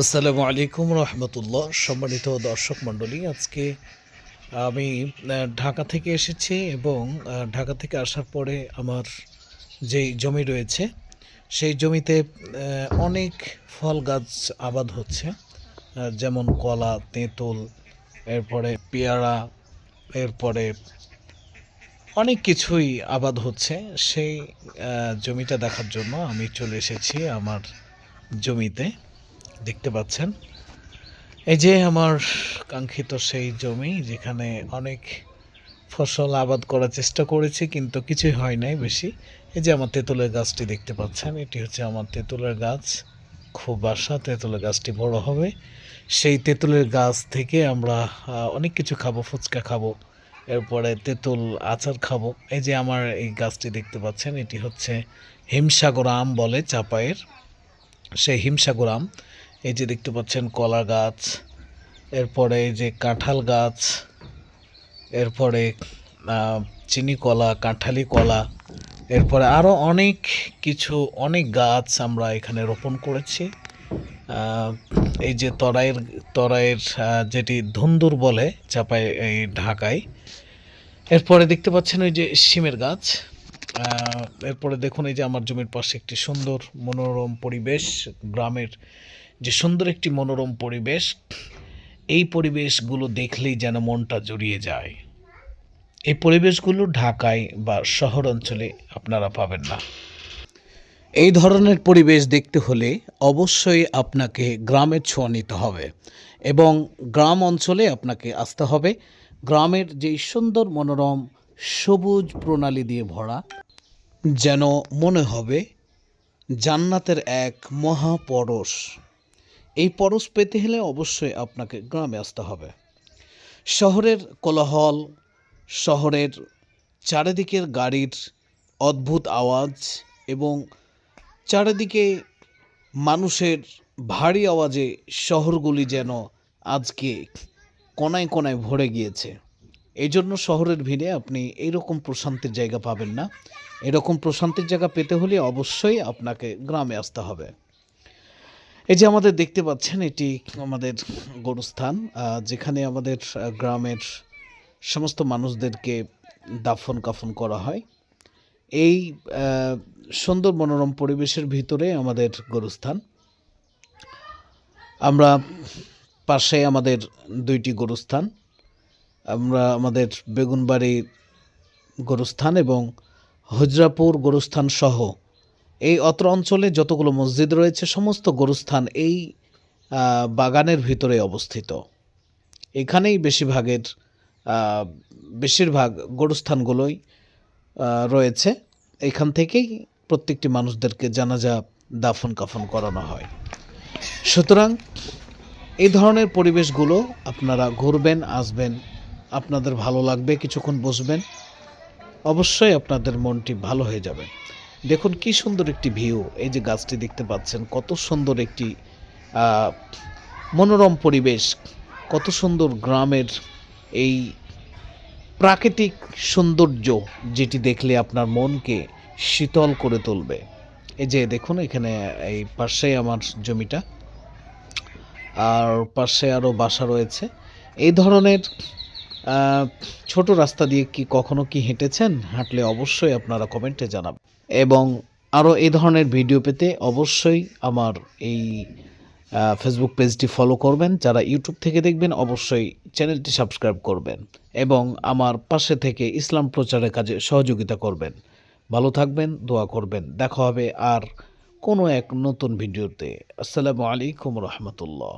আসসালামু আলাইকুম রহমতুল্লাহ। সম্মানিত দর্শক মণ্ডলী, আজকে আমি ঢাকা থেকে এসেছি এবং ঢাকা থেকে আসার পরে আমার যেই জমি রয়েছে সেই জমিতে অনেক ফল গাছ আবাদ হচ্ছে, যেমন কলা, তেঁতুল, এরপরে পেয়ারা, এরপরে অনেক কিছুই আবাদ হচ্ছে। সেই জমিটা দেখার জন্য আমি চলে এসেছি আমার জমিতে। দেখতে পাচ্ছেন, এই যে আমার কাঙ্ক্ষিত সেই জমি, যেখানে অনেক ফসল আবাদ করার চেষ্টা করেছি কিন্তু কিছুই হয় নাই বেশি। এই যে আমার তেঁতুলের গাছটি দেখতে পাচ্ছেন, এটি হচ্ছে আমার তেঁতুলের গাছ। খুব আশা তেঁতুলের গাছটি বড় হবে। সেই তেঁতুলের গাছ থেকে আমরা অনেক কিছু খাবো, ফুচকা খাবো, এরপরে তেঁতুল আচার খাবো। এই যে আমার এই গাছটি দেখতে পাচ্ছেন, এটি হচ্ছে হিমসাগর আম বলে চাপায়ের, সেই হিমসাগর আম। এই যে দেখতে পাচ্ছেন কলা গাছ, এরপরে এই যে কাঁঠাল গাছ, এরপরে চিনি কলা, কাঁঠালি কলা, এরপরে আরও অনেক কিছু, অনেক গাছ আমরা এখানে রোপণ করেছি। এই যে তরাইয়ের যেটি ধুন্দুর বলে চাপায়, এই ঢাকায়। এরপরে দেখতে পাচ্ছেন ওই যে শিমের গাছ। এরপরে দেখুন, এই যে আমার জমির পাশে একটি সুন্দর মনোরম পরিবেশ, গ্রামের যে সুন্দর একটি মনোরম পরিবেশ। এই পরিবেশগুলো দেখলেই যেন মনটা জুড়িয়ে যায়। এই পরিবেশগুলো ঢাকায় বা শহর অঞ্চলে আপনারা পাবেন না। এই ধরনের পরিবেশ দেখতে হলে অবশ্যই আপনাকে গ্রামের ছোঁয়া নিতে হবে এবং গ্রাম অঞ্চলে আপনাকে আসতে হবে। গ্রামের যেই সুন্দর মনোরম সবুজ প্রণালী দিয়ে ভরা, যেন মনে হবে জান্নাতের এক মহাপরশ। এই পরশ পেতে হলে অবশ্যই আপনাকে গ্রামে আসতে হবে। শহরের কোলাহল, শহরের চারিদিকের গাড়ির অদ্ভুত আওয়াজ এবং চারিদিকে মানুষের ভারী আওয়াজে শহরগুলি যেন আজকে কোনায় কোনায় ভরে গিয়েছে। এই জন্য শহরের ভিড়ে আপনি এইরকম প্রশান্তির জায়গা পাবেন না। এরকম প্রশান্তির জায়গা পেতে হলে অবশ্যই আপনাকে গ্রামে আসতে হবে। এই যে আমাদের দেখতে পাচ্ছেন, এটি আমাদের গরুস্থান, যেখানে আমাদের গ্রামের সমস্ত মানুষদেরকে দাফন কাফন করা হয়। এই সুন্দর মনোরম পরিবেশের ভিতরে আমাদের গরুস্থান। আমরা পাশে আমাদের দুইটি গরুস্থান, আমরা আমাদের বেগুনবাড়ি গরুস্থান এবং হজরাপুর গরুস্থান সহ এই অত্র অঞ্চলে যতগুলো মসজিদ রয়েছে সমস্ত গরুস্থান এই বাগানের ভিতরে অবস্থিত। এখানেই বেশিরভাগ গরুস্থানগুলোই রয়েছে। এখান থেকেই প্রত্যেকটি মানুষদেরকে জানাজা দাফন কাফন করানো হয়। সুতরাং এই ধরনের পরিবেশগুলো আপনারা ঘুরবেন, আসবেন, আপনাদের ভালো লাগবে, কিছুক্ষণ বসবেন, অবশ্যই আপনাদের মনটি ভালো হয়ে যাবে। দেখুন কি সুন্দর একটি ভিউ। এই যে গাছটি দেখতে পাচ্ছেন, কত সুন্দর একটি মনোরম পরিবেশ, কত সুন্দর গ্রামের এই প্রাকৃতিক সৌন্দর্য, যেটি দেখলে আপনার মনকে শীতল করে তুলবে। এই যে দেখুন, এখানে এই পাশে আমার জমিটা, আর পাশে আরও বাসা রয়েছে। এই ধরনের ছোট রাস্তা দিয়ে কি কখনো কি হেঁটেছেন? হাঁটলে অবশ্যই আপনারা কমেন্টে জানাবেন এবং আরও এই ধরনের ভিডিও পেতে অবশ্যই আমার এই ফেসবুক পেজটি ফলো করবেন। যারা ইউটিউব থেকে দেখবেন অবশ্যই চ্যানেলটি সাবস্ক্রাইব করবেন এবং আমার পাশে থেকে ইসলাম প্রচারের কাজে সহযোগিতা করবেন। ভালো থাকবেন, দোয়া করবেন। দেখা হবে আর কোনো এক নতুন ভিডিওতে। আসসালামু আলাইকুম রহমতুল্লাহ।